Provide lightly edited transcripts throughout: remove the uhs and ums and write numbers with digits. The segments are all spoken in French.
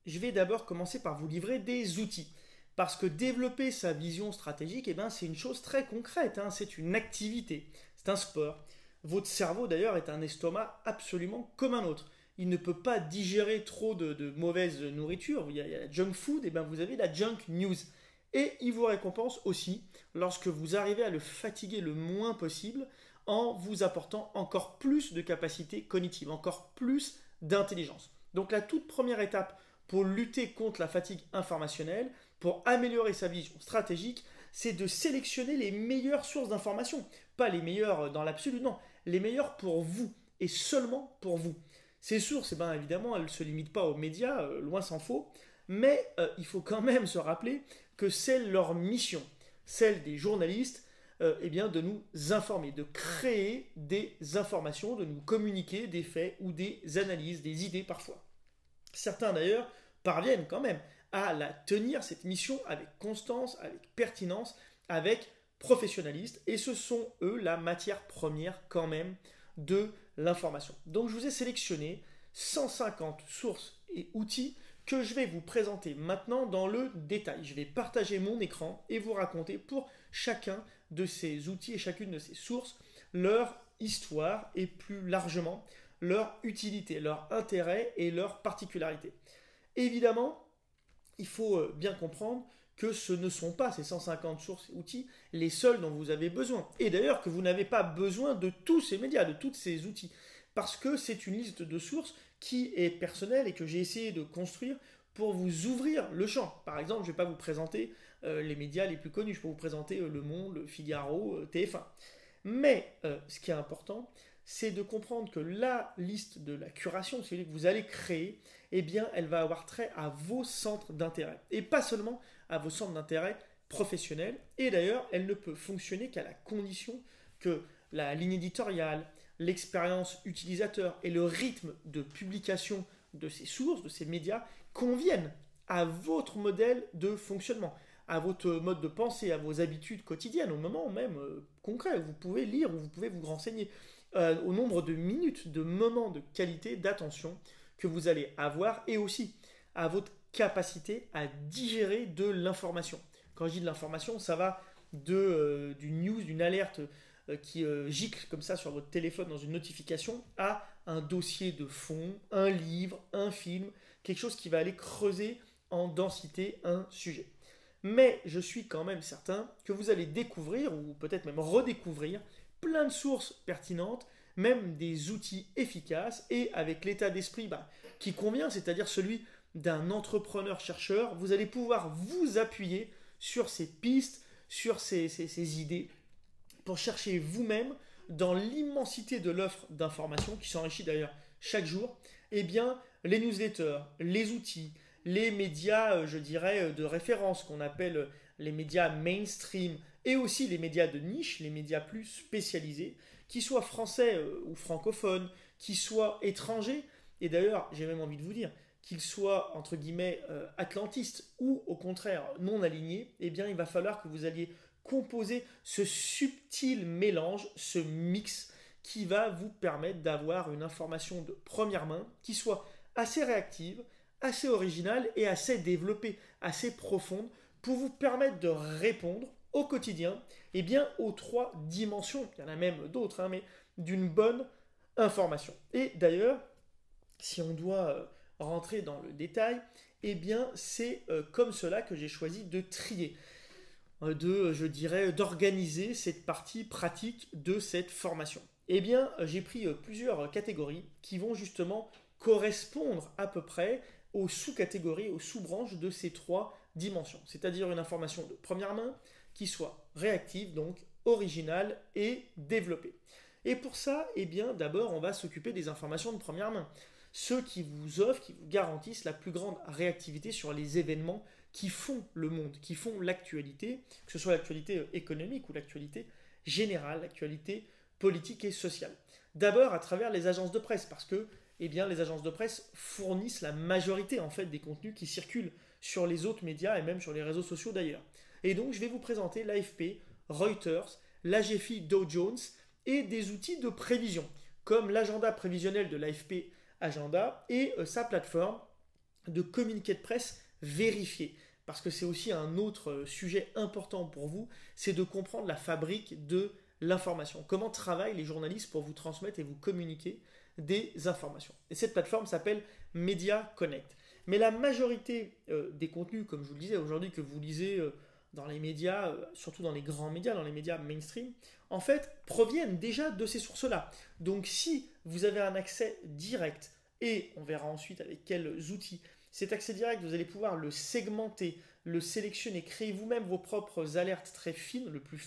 Je vais d'abord commencer par vous livrer des outils. Parce que développer sa vision stratégique, c'est une chose très concrète, c'est une activité, c'est un sport. Votre cerveau d'ailleurs est un estomac absolument comme un autre. Il ne peut pas digérer trop de mauvaise nourriture. Il y a la junk food, vous avez la junk news. Et il vous récompense aussi lorsque vous arrivez à le fatiguer le moins possible en vous apportant encore plus de capacité cognitive, encore plus d'intelligence. Donc la toute première étape pour lutter contre la fatigue informationnelle, pour améliorer sa vision stratégique, c'est de sélectionner les meilleures sources d'information. Pas les meilleures dans l'absolu, non, les meilleures pour vous et seulement pour vous. Ces sources, évidemment, elles ne se limitent pas aux médias, loin s'en faut, mais il faut quand même se rappeler que c'est leur mission, celle des journalistes, de nous informer, de créer des informations, de nous communiquer des faits ou des analyses, des idées parfois. Certains d'ailleurs parviennent quand même à la tenir, cette mission, avec constance, avec pertinence, avec professionnalisme, et ce sont eux la matière première quand même de l'information. Donc je vous ai sélectionné 150 sources et outils que je vais vous présenter maintenant dans le détail. Je vais partager mon écran et vous raconter pour chacun de ces outils et chacune de ces sources leur histoire et plus largement leur utilité, leur intérêt et leur particularité. Évidemment, il faut bien comprendre que ce ne sont pas ces 150 sources et outils les seuls dont vous avez besoin. Et d'ailleurs que vous n'avez pas besoin de tous ces médias, de tous ces outils. Parce que c'est une liste de sources qui est personnelle et que j'ai essayé de construire pour vous ouvrir le champ. Par exemple, je ne vais pas vous présenter les médias les plus connus. Je peux vous présenter Le Monde, Le Figaro, TF1. Mais ce qui est important, c'est de comprendre que la liste de la curation, celui que vous allez créer, elle va avoir trait à vos centres d'intérêt. Et pas seulement à vos centres d'intérêt professionnels. Et d'ailleurs, elle ne peut fonctionner qu'à la condition que la ligne éditoriale, l'expérience utilisateur et le rythme de publication de ces sources, de ces médias, conviennent à votre modèle de fonctionnement, à votre mode de pensée, à vos habitudes quotidiennes, au moment même concret où vous pouvez lire, où vous pouvez vous renseigner, au nombre de minutes, de moments de qualité, d'attention que vous allez avoir, et aussi à votre capacité à digérer de l'information. Quand je dis de l'information, ça va d'une news, d'une alerte qui gicle comme ça sur votre téléphone dans une notification, à un dossier de fond, un livre, un film, quelque chose qui va aller creuser en densité un sujet. Mais je suis quand même certain que vous allez découvrir, ou peut-être même redécouvrir, plein de sources pertinentes, même des outils efficaces, et avec l'état d'esprit qui convient, c'est-à-dire celui d'un entrepreneur-chercheur, vous allez pouvoir vous appuyer sur ces pistes, sur ces idées, pour chercher vous-même, dans l'immensité de l'offre d'informations, qui s'enrichit d'ailleurs chaque jour, les newsletters, les outils, les médias, de référence, qu'on appelle les médias mainstream, et aussi les médias de niche, les médias plus spécialisés, qui soient français ou francophones, qui soient étrangers, et d'ailleurs, j'ai même envie de vous dire, qu'ils soient, entre guillemets, atlantistes, ou au contraire non alignés, il va falloir que vous alliez composer ce subtil mélange, ce mix, qui va vous permettre d'avoir une information de première main, qui soit assez réactive, assez originale et assez développée, assez profonde, pour vous permettre de répondre au quotidien aux trois dimensions, il y en a même d'autres, mais d'une bonne information. Et d'ailleurs, si on doit rentrer dans le détail, c'est comme cela que j'ai choisi de trier, d'organiser cette partie pratique de cette formation. J'ai pris plusieurs catégories qui vont justement correspondre à peu près aux sous-catégories, aux sous-branches de ces trois dimensions. C'est-à-dire une information de première main qui soit réactive, donc originale et développée. Et pour ça, d'abord, on va s'occuper des informations de première main. Ceux qui vous offrent, qui vous garantissent la plus grande réactivité sur les événements qui font le monde, qui font l'actualité, que ce soit l'actualité économique ou l'actualité générale, l'actualité politique et sociale. D'abord à travers les agences de presse, parce que les agences de presse fournissent la majorité en fait des contenus qui circulent sur les autres médias et même sur les réseaux sociaux d'ailleurs. Et donc je vais vous présenter l'AFP, Reuters, l'AGFI Dow Jones et des outils de prévision, comme l'agenda prévisionnel de l'AFP Agenda et sa plateforme de communiqué de presse vérifié. Parce que c'est aussi un autre sujet important pour vous, c'est de comprendre la fabrique de l'information. Comment travaillent les journalistes pour vous transmettre et vous communiquer des informations. Et cette plateforme s'appelle Media Connect. Mais la majorité des contenus, comme je vous le disais aujourd'hui, que vous lisez dans les médias, surtout dans les grands médias, dans les médias mainstream, en fait, proviennent déjà de ces sources-là. Donc si vous avez un accès direct, et on verra ensuite avec quels outils, cet accès direct, vous allez pouvoir le segmenter, le sélectionner, créer vous-même vos propres alertes très fines, le plus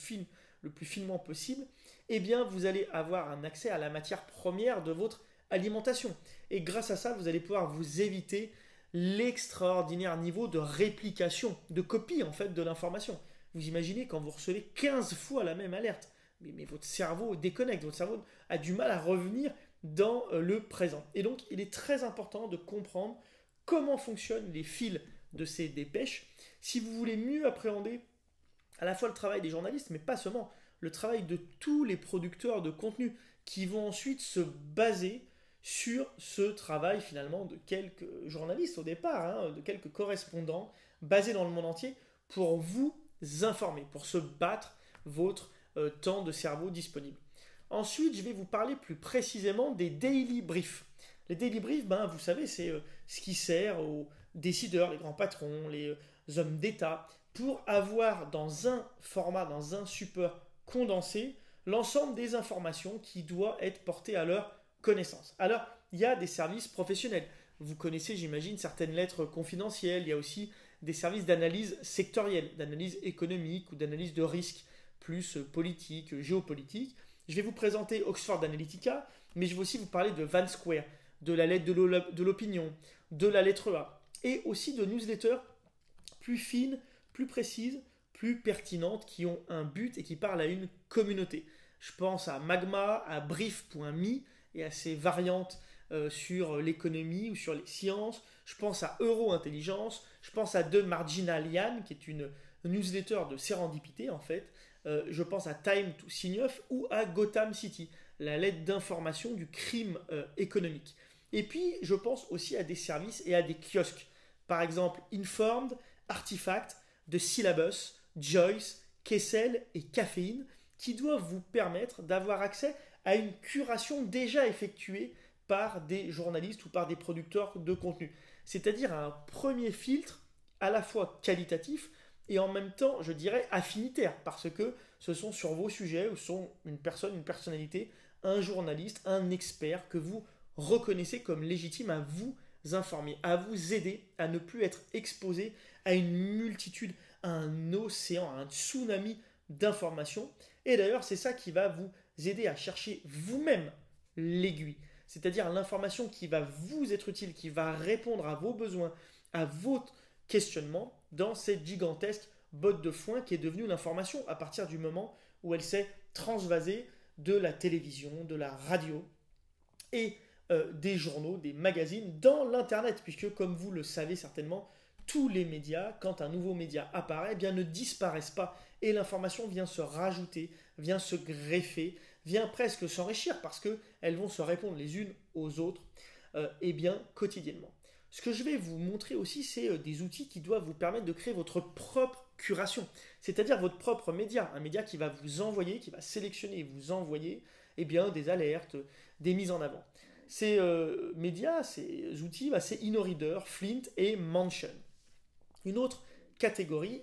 finement possible, eh bien vous allez avoir un accès à la matière première de votre alimentation. Et grâce à ça, vous allez pouvoir vous éviter l'extraordinaire niveau de réplication, de copie en fait de l'information. Vous imaginez quand vous recevez 15 fois la même alerte, mais votre cerveau déconnecte, votre cerveau a du mal à revenir dans le présent. Et donc il est très important de comprendre comment fonctionnent les fils de ces dépêches si vous voulez mieux appréhender à la fois le travail des journalistes, mais pas seulement, le travail de tous les producteurs de contenu qui vont ensuite se baser sur ce travail finalement de quelques journalistes au départ, de quelques correspondants basés dans le monde entier pour vous informer, pour se battre votre temps de cerveau disponible. Ensuite, je vais vous parler plus précisément des daily briefs. Les daily briefs, vous savez, c'est ce qui sert aux décideurs, les grands patrons, les hommes d'État, pour avoir dans un format, dans un support condensé, l'ensemble des informations qui doivent être portées à leur connaissance. Alors, il y a des services professionnels. Vous connaissez, j'imagine, certaines lettres confidentielles. Il y a aussi des services d'analyse sectorielle, d'analyse économique ou d'analyse de risque, plus politique, géopolitique. Je vais vous présenter Oxford Analytica, mais je vais aussi vous parler de Van Square, de la lettre de l'opinion, de la lettre A, et aussi de newsletters plus fines, plus précises, plus pertinentes, qui ont un but et qui parlent à une communauté. Je pense à Magma, à Brief.me et à ses variantes sur l'économie ou sur les sciences. Je pense à Euro-Intelligence, je pense à The Marginalian, qui est une newsletter de sérendipité en fait. Je pense à Time to Sign Off ou à Gotham City, la lettre d'information du crime économique. Et puis, je pense aussi à des services et à des kiosques. Par exemple, Informed, Artifact, The Syllabus, Joyce, Kessel et Caféine, qui doivent vous permettre d'avoir accès à une curation déjà effectuée par des journalistes ou par des producteurs de contenu. C'est-à-dire un premier filtre à la fois qualitatif et en même temps, je dirais, affinitaire, parce que ce sont sur vos sujets où sont une personne, une personnalité, un journaliste, un expert que vous reconnaissez comme légitime à vous informer, à vous aider à ne plus être exposé à une multitude, à un océan, à un tsunami d'informations. Et d'ailleurs, c'est ça qui va vous aider à chercher vous-même l'aiguille, c'est-à-dire l'information qui va vous être utile, qui va répondre à vos besoins, à votre questionnement dans cette gigantesque botte de foin qui est devenue l'information à partir du moment où elle s'est transvasée de la télévision, de la radio et des journaux, des magazines dans l'Internet, puisque comme vous le savez certainement, tous les médias, quand un nouveau média apparaît, ne disparaissent pas et l'information vient se rajouter, vient se greffer, vient presque s'enrichir parce qu'elles vont se répondre les unes aux autres quotidiennement. Ce que je vais vous montrer aussi, c'est des outils qui doivent vous permettre de créer votre propre curation, c'est-à-dire votre propre média, un média qui va vous envoyer, qui va sélectionner et vous envoyer des alertes, des mises en avant. Ces médias, ces outils, c'est InnoReader, Flint et Mansion. Une autre catégorie,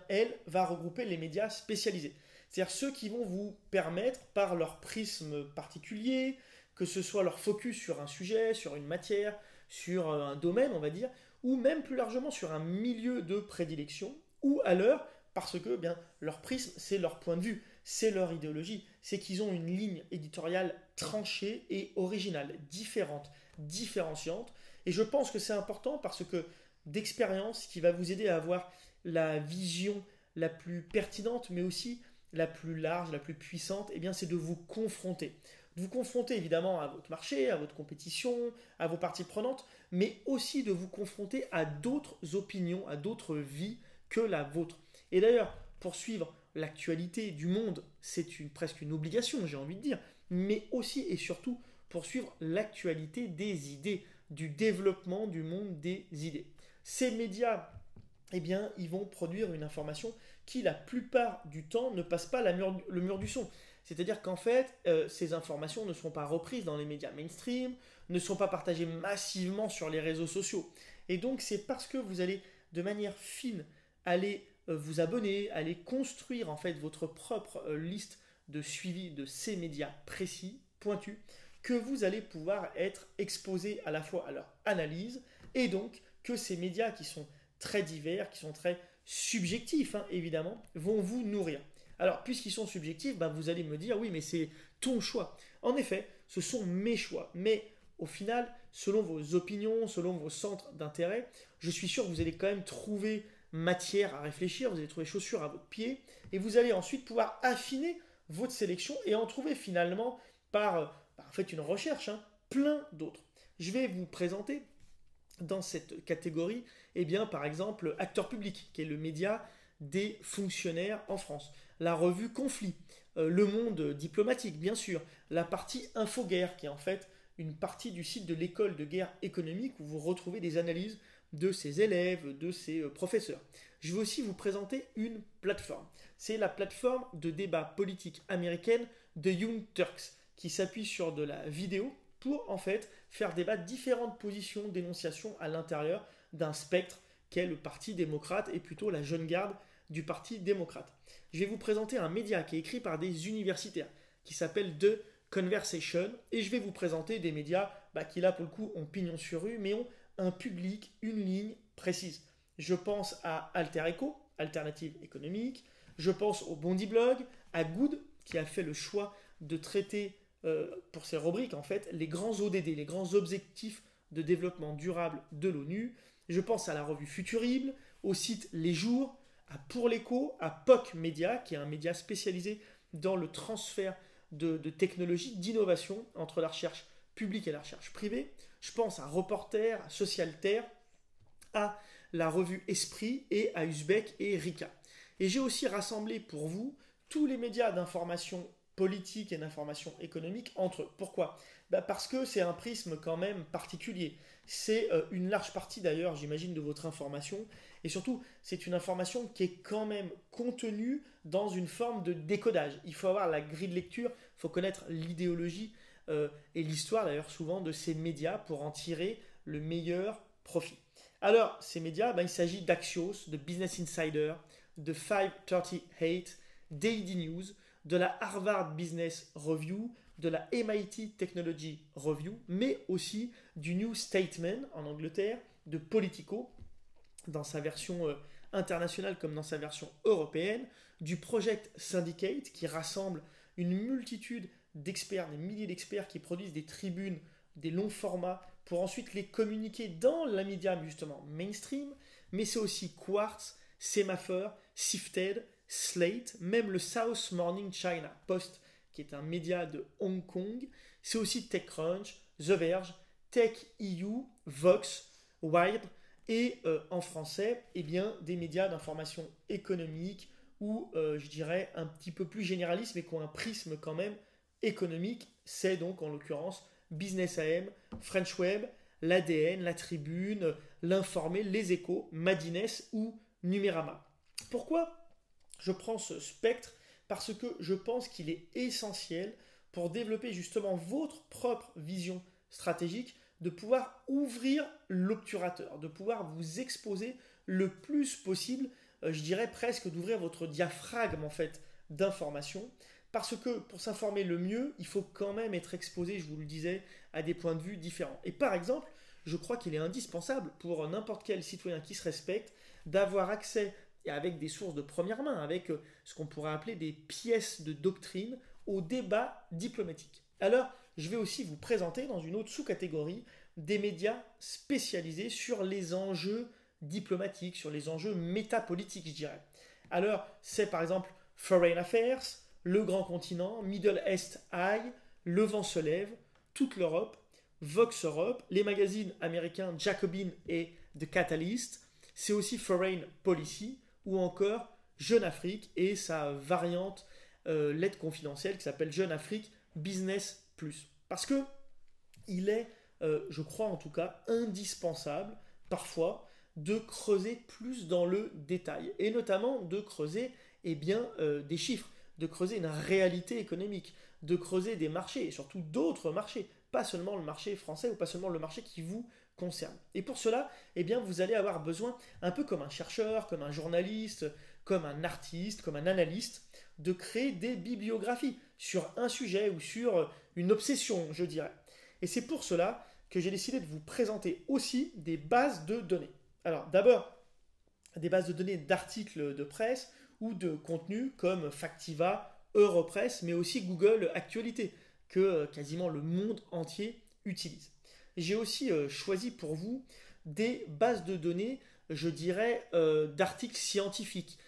elle va regrouper les médias spécialisés. C'est-à-dire ceux qui vont vous permettre, par leur prisme particulier, que ce soit leur focus sur un sujet, sur une matière, sur un domaine, on va dire, ou même plus largement sur un milieu de prédilection, ou alors parce que leur prisme, c'est leur point de vue, c'est leur idéologie, c'est qu'ils ont une ligne éditoriale tranchée et originale, différente, différenciante. Et je pense que c'est important parce que d'expérience qui va vous aider à avoir la vision la plus pertinente, mais aussi la plus large, la plus puissante, c'est de vous confronter. De vous confronter évidemment à votre marché, à votre compétition, à vos parties prenantes, mais aussi de vous confronter à d'autres opinions, à d'autres vies que la vôtre. Et d'ailleurs, pour suivre l'actualité du monde, c'est presque une obligation, j'ai envie de dire, mais aussi et surtout pour suivre l'actualité des idées, du développement du monde des idées. Ces médias, eh bien, ils vont produire une information qui, la plupart du temps, ne passe pas le mur du son. C'est-à-dire qu'en fait, ces informations ne sont pas reprises dans les médias mainstream, ne sont pas partagées massivement sur les réseaux sociaux. Et donc, c'est parce que vous allez, de manière fine, aller vous abonner, aller construire en fait votre propre liste de suivi de ces médias précis, pointus, que vous allez pouvoir être exposé à la fois à leur analyse et donc que ces médias qui sont très divers, qui sont très subjectifs, évidemment, vont vous nourrir. Alors, puisqu'ils sont subjectifs, vous allez me dire, oui, mais c'est ton choix. En effet, ce sont mes choix. Mais au final, selon vos opinions, selon vos centres d'intérêt, je suis sûr que vous allez quand même trouver matière à réfléchir, vous allez trouver chaussures à votre pied, et vous allez ensuite pouvoir affiner votre sélection et en trouver finalement par en fait une recherche, plein d'autres. Je vais vous présenter dans cette catégorie, par exemple, Acteur Public, qui est le média des fonctionnaires en France. La revue Conflit, Le Monde Diplomatique, bien sûr. La partie Infoguerre, qui est en fait une partie du site de l'école de guerre économique où vous retrouvez des analyses de ses élèves, de ses professeurs. Je vais aussi vous présenter une plateforme. C'est la plateforme de débat politique américaine de Young Turks, qui s'appuie sur de la vidéo pour en fait faire débattre différentes positions d'énonciation à l'intérieur d'un spectre qu'est le Parti démocrate et plutôt la jeune garde du Parti démocrate. Je vais vous présenter un média qui est écrit par des universitaires qui s'appelle The Conversation et je vais vous présenter des médias qui là pour le coup ont pignon sur rue mais ont un public, une ligne précise. Je pense à Alter Echo, Alternative économique, je pense au Bondi Blog, à Good qui a fait le choix de traiter pour ses rubriques en fait les grands ODD, les grands objectifs de développement durable de l'ONU. Je pense à la revue Futurible, au site Les Jours, à Pour l'Écho, à POC Média, qui est un média spécialisé dans le transfert de technologies, d'innovation entre la recherche publique et la recherche privée. Je pense à Reporter, à Socialter, à la revue Esprit et à Uzbek et Rika. Et j'ai aussi rassemblé pour vous tous les médias d'information politique et d'information économique entre eux. Pourquoi ? Parce que c'est un prisme quand même particulier. C'est une large partie d'ailleurs, j'imagine, de votre information. Et surtout, c'est une information qui est quand même contenue dans une forme de décodage. Il faut avoir la grille de lecture, il faut connaître l'idéologie et l'histoire d'ailleurs souvent de ces médias pour en tirer le meilleur profit. Alors, ces médias, il s'agit d'Axios, de Business Insider, de 538, Daily News, de la Harvard Business Review, de la MIT Technology Review, mais aussi du New Statesman en Angleterre, de Politico, dans sa version internationale comme dans sa version européenne, du Project Syndicate, qui rassemble une multitude d'experts, des milliers d'experts qui produisent des tribunes, des longs formats, pour ensuite les communiquer dans la média justement mainstream, mais c'est aussi Quartz, Semaphore, Sifted, Slate, même le South Morning China Post, qui est un média de Hong Kong. C'est aussi TechCrunch, The Verge, TechEU, Vox, Wired, et en français, des médias d'information économique ou, je dirais, un petit peu plus généralistes, mais qui ont un prisme quand même économique. C'est donc, en l'occurrence, Business AM, French Web, l'ADN, La Tribune, L'Informé, Les Échos, Madines ou Numérama. Pourquoi je prends ce spectre? Parce que je pense qu'il est essentiel pour développer justement votre propre vision stratégique, de pouvoir ouvrir l'obturateur, de pouvoir vous exposer le plus possible, je dirais presque d'ouvrir votre diaphragme en fait d'information, parce que pour s'informer le mieux, il faut quand même être exposé, je vous le disais, à des points de vue différents. Et par exemple, je crois qu'il est indispensable pour n'importe quel citoyen qui se respecte d'avoir accès, et avec des sources de première main, avec ce qu'on pourrait appeler des pièces de doctrine, au débat diplomatique. Alors, je vais aussi vous présenter dans une autre sous-catégorie des médias spécialisés sur les enjeux diplomatiques, sur les enjeux métapolitiques, je dirais. Alors, c'est par exemple Foreign Affairs, Le Grand Continent, Middle East Eye, Le Vent se lève, Toute l'Europe, Vox Europe, les magazines américains Jacobin et The Catalyst. C'est aussi Foreign Policy ou encore Jeune Afrique et sa variante lettre confidentielle qui s'appelle Jeune Afrique Business Plus. Parce que il est, je crois en tout cas, indispensable parfois de creuser plus dans le détail et notamment de creuser des chiffres, de creuser une réalité économique, de creuser des marchés et surtout d'autres marchés, pas seulement le marché français ou pas seulement le marché qui vous concerne. Et pour cela, vous allez avoir besoin, un peu comme un chercheur, comme un journaliste, comme un artiste, comme un analyste, de créer des bibliographies sur un sujet ou sur une obsession, je dirais. Et c'est pour cela que j'ai décidé de vous présenter aussi des bases de données. Alors d'abord, des bases de données d'articles de presse ou de contenus comme Factiva, Europress, mais aussi Google Actualité, que quasiment le monde entier utilise. J'ai aussi choisi pour vous des bases de données, je dirais, d'articles scientifiques,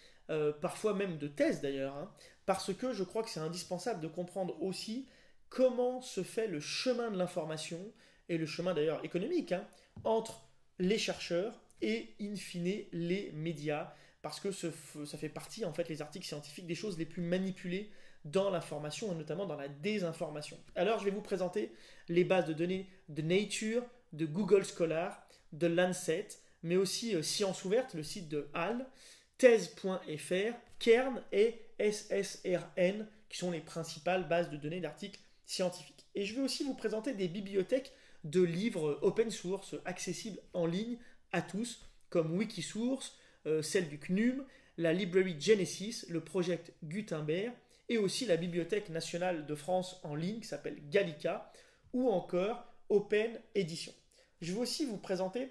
parfois même de thèses d'ailleurs, hein, parce que je crois que c'est indispensable de comprendre aussi comment se fait le chemin de l'information, et le chemin d'ailleurs économique, hein, entre les chercheurs et in fine les médias, parce que ça fait partie, en fait, les articles scientifiques, des choses les plus manipulées dans l'information et notamment dans la désinformation. Alors je vais vous présenter les bases de données de Nature, de Google Scholar, de Lancet, mais aussi Science Ouverte, le site de HAL, thèse.fr, Kern et SSRN, qui sont les principales bases de données d'articles scientifiques. Et je vais aussi vous présenter des bibliothèques de livres open source, accessibles en ligne à tous, comme Wikisource, celle du CNUM, la Library Genesis, le Project Gutenberg, et aussi la Bibliothèque nationale de France en ligne qui s'appelle Gallica, ou encore Open Edition. Je vais aussi vous présenter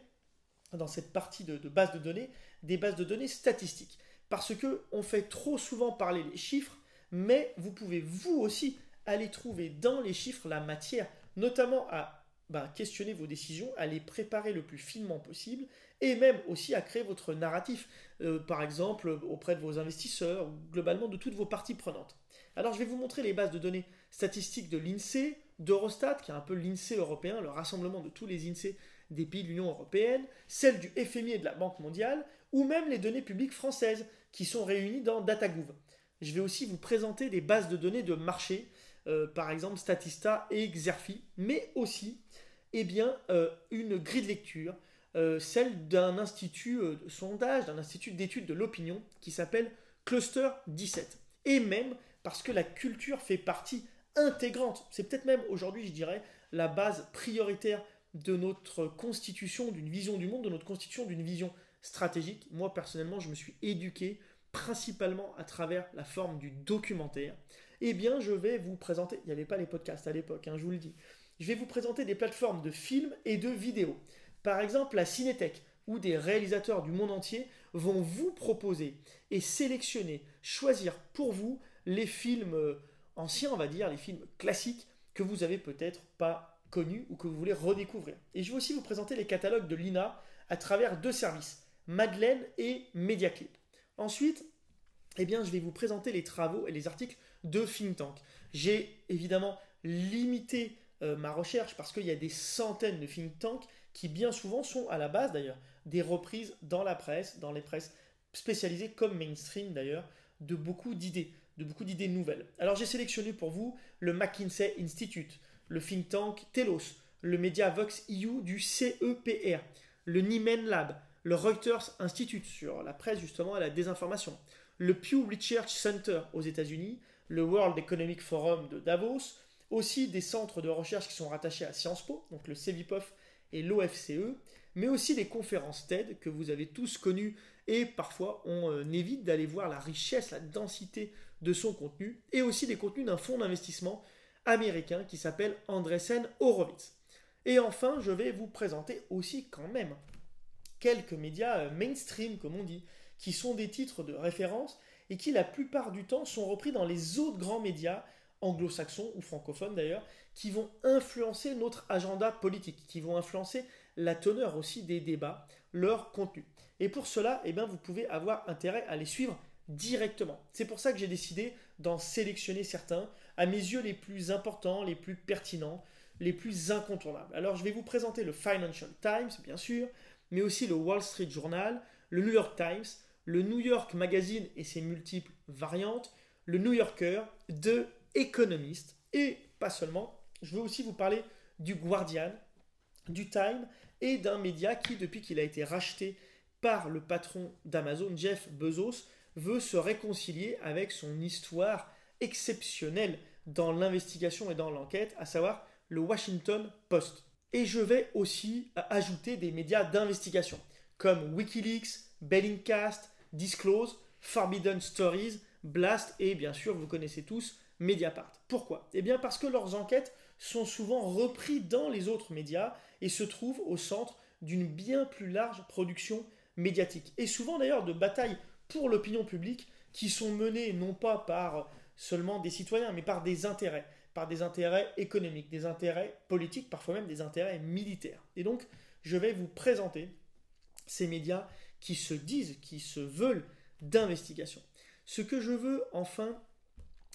dans cette partie de base de données des bases de données statistiques, parce qu'on fait trop souvent parler les chiffres, mais vous pouvez vous aussi aller trouver dans les chiffres la matière, notamment à questionner vos décisions, à les préparer le plus finement possible et même aussi à créer votre narratif, par exemple auprès de vos investisseurs ou globalement de toutes vos parties prenantes. Alors je vais vous montrer les bases de données statistiques de l'INSEE, d'Eurostat, qui est un peu l'INSEE européen, le rassemblement de tous les INSEE des pays de l'Union européenne, celles du FMI et de la Banque mondiale, ou même les données publiques françaises qui sont réunies dans DataGouv. Je vais aussi vous présenter des bases de données de marché, par exemple Statista et Xerfi, mais aussi une grille de lecture, celle d'un institut de sondage, d'un institut d'études de l'opinion qui s'appelle Cluster 17. Et même parce que la culture fait partie intégrante, c'est peut-être même aujourd'hui, je dirais, la base prioritaire de notre constitution, d'une vision du monde, de notre constitution, d'une vision stratégique. Moi, personnellement, je me suis éduqué principalement à travers la forme du documentaire. Je vais vous présenter, il n'y avait pas les podcasts à l'époque, je vous le dis, je vais vous présenter des plateformes de films et de vidéos. Par exemple, la Cinétech, où des réalisateurs du monde entier vont vous proposer et sélectionner, choisir pour vous les films anciens, on va dire, les films classiques que vous avez peut-être pas connus ou que vous voulez redécouvrir. Et je vais aussi vous présenter les catalogues de l'INA à travers deux services, Madeleine et Mediaclip. Ensuite, je vais vous présenter les travaux et les articles de think tank. J'ai évidemment limité ma recherche parce qu'il y a des centaines de think tanks qui bien souvent sont à la base d'ailleurs des reprises dans la presse, dans les presses spécialisées comme mainstream d'ailleurs, de beaucoup d'idées nouvelles. Alors j'ai sélectionné pour vous le McKinsey Institute, le think tank Telos, le média Vox EU du CEPR, le Nieman Lab, le Reuters Institute sur la presse justement et la désinformation, le Pew Research Center aux États-Unis, le World Economic Forum de Davos, aussi des centres de recherche qui sont rattachés à Sciences Po, donc le CEVIPOF et l'OFCE, mais aussi les conférences TED que vous avez tous connues et parfois on évite d'aller voir la richesse, la densité de son contenu, et aussi des contenus d'un fonds d'investissement américain qui s'appelle Andreessen Horowitz. Et enfin, je vais vous présenter aussi quand même quelques médias mainstream, comme on dit, qui sont des titres de référence et qui la plupart du temps sont repris dans les autres grands médias anglo-saxons ou francophones d'ailleurs, qui vont influencer notre agenda politique, qui vont influencer la teneur aussi des débats, leur contenu. Et pour cela, vous pouvez avoir intérêt à les suivre directement. C'est pour ça que j'ai décidé d'en sélectionner certains, à mes yeux les plus importants, les plus pertinents, les plus incontournables. Alors je vais vous présenter le Financial Times, bien sûr, mais aussi le Wall Street Journal, le New York Times, le New York Magazine et ses multiples variantes, le New Yorker, The Economist, et pas seulement, je veux aussi vous parler du Guardian, du Time et d'un média qui, depuis qu'il a été racheté par le patron d'Amazon, Jeff Bezos, veut se réconcilier avec son histoire exceptionnelle dans l'investigation et dans l'enquête, à savoir le Washington Post. Et je vais aussi ajouter des médias d'investigation, comme Wikileaks, Bellingcast, Disclose, Forbidden Stories, Blast et bien sûr, vous connaissez tous, Mediapart. Pourquoi? Eh bien parce que leurs enquêtes sont souvent reprises dans les autres médias et se trouvent au centre d'une bien plus large production médiatique. Et souvent d'ailleurs de batailles pour l'opinion publique qui sont menées non pas par seulement des citoyens, mais par des intérêts économiques, des intérêts politiques, parfois même des intérêts militaires. Et donc, je vais vous présenter ces médias qui se disent, qui se veulent d'investigation. Ce que je veux enfin,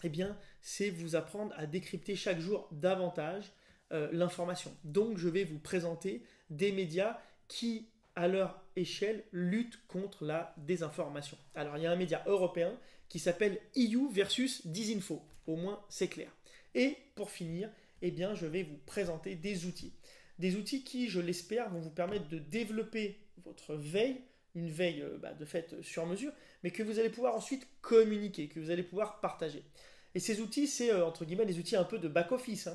eh bien, c'est vous apprendre à décrypter chaque jour davantage l'information. Donc, je vais vous présenter des médias qui, à leur échelle, luttent contre la désinformation. Alors, il y a un média européen qui s'appelle EU versus Disinfo. Au moins, c'est clair. Et pour finir, eh bien, je vais vous présenter des outils. Des outils qui, je l'espère, vont vous permettre de développer votre veille, une veille de fait sur mesure, mais que vous allez pouvoir ensuite communiquer, que vous allez pouvoir partager. Et ces outils, c'est entre guillemets des outils un peu de back-office.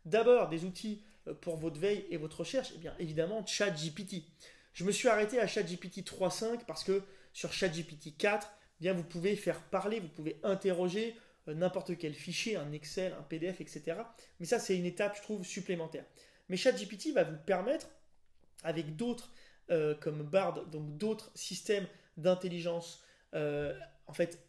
D'abord, des outils pour votre veille et votre recherche, eh bien évidemment ChatGPT. Je me suis arrêté à ChatGPT 3.5 parce que sur ChatGPT 4, eh bien, vous pouvez faire parler, vous pouvez interroger n'importe quel fichier, un Excel, un PDF, etc. Mais ça, c'est une étape, je trouve, supplémentaire. Mais ChatGPT va vous permettre, avec d'autres comme Bard, donc d'autres systèmes d'intelligence, en fait,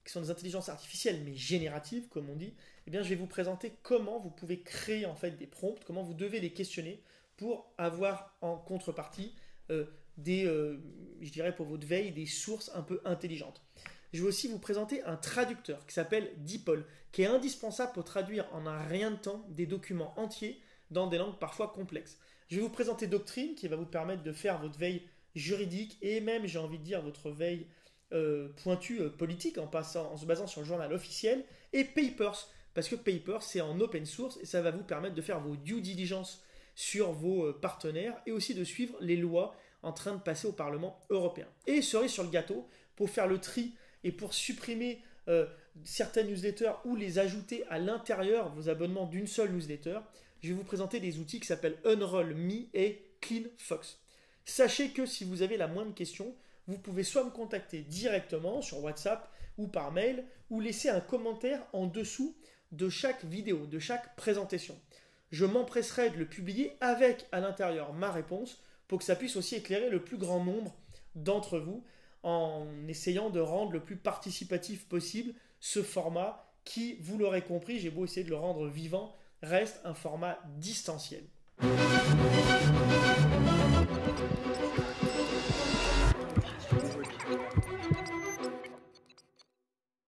qui sont des intelligences artificielles, mais génératives, comme on dit, eh bien, je vais vous présenter comment vous pouvez créer en fait des prompts, comment vous devez les questionner pour avoir en contrepartie je dirais pour votre veille, des sources un peu intelligentes. Je vais aussi vous présenter un traducteur qui s'appelle DeepL, qui est indispensable pour traduire en un rien de temps des documents entiers dans des langues parfois complexes. Je vais vous présenter Doctrine, qui va vous permettre de faire votre veille juridique et même, j'ai envie de dire, votre veille pointue politique en se basant sur le journal officiel, et Papers, parce que Papers, c'est en open source et ça va vous permettre de faire vos due diligence sur vos partenaires et aussi de suivre les lois en train de passer au Parlement européen. Et cerise sur le gâteau, pour faire le tri et pour supprimer certaines newsletters ou les ajouter à l'intérieur vos abonnements d'une seule newsletter, je vais vous présenter des outils qui s'appellent Unroll Me et CleanFox. Sachez que si vous avez la moindre question, vous pouvez soit me contacter directement sur WhatsApp ou par mail, ou laisser un commentaire en dessous de chaque vidéo, de chaque présentation. Je m'empresserai de le publier avec à l'intérieur ma réponse pour que ça puisse aussi éclairer le plus grand nombre d'entre vous en essayant de rendre le plus participatif possible ce format qui, vous l'aurez compris, j'ai beau essayer de le rendre vivant, reste un format distanciel.